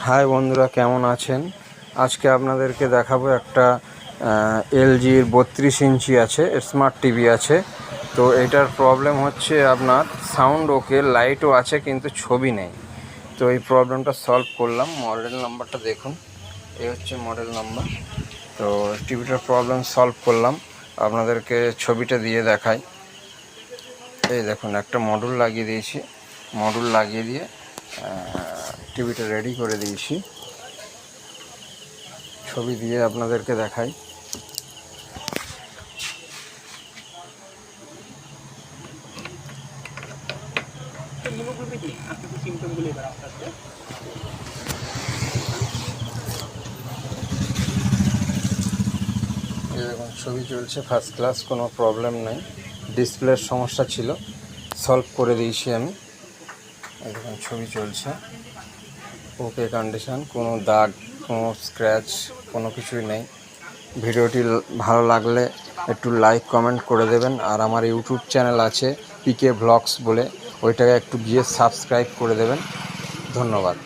High বন্ধুরা, কেমন আছেন? আজকে আপনাদেরকে দেখাবো একটা এলজির 32 ইঞ্চি আছে, স্মার্ট টিভি আছে। তো এটার প্রবলেম হচ্ছে আপনার সাউন্ড ওকে, লাইটও আছে কিন্তু ছবি নেই। তো এই প্রবলেমটা সলভ করলাম। মডেল নাম্বারটা দেখুন, এই হচ্ছে মডেল নাম্বার। তো টিভিটার প্রবলেম সলভ করলাম, আপনাদেরকে ছবিটা দিয়ে দেখাই। এই দেখুন, একটা মডুল লাগিয়ে দিয়েছি, মডুল লাগিয়ে দিয়ে টিভিটা রেডি করে দিয়েছি। ছবি দিয়ে আপনাদেরকে দেখাই। এই দেখুন, ছবি চলছে ফার্স্ট ক্লাস, কোনো প্রবলেম নেই। ডিসপ্লের সমস্যা ছিল, সলভ করে দিয়েছি আমি। এই দেখুন, ছবি চলছে, ওকে কন্ডিশন, কোনো দাগ, কোনো স্ক্র্যাচ, কোনো কিছুই নেই। ভিডিওটি ভালো লাগলে একটু লাইক কমেন্ট করে দেবেন। আর আমার ইউটিউব চ্যানেল আছে পিকে ব্লগস বলে, ওইটাকে একটু গিয়ে সাবস্ক্রাইব করে দেবেন। ধন্যবাদ।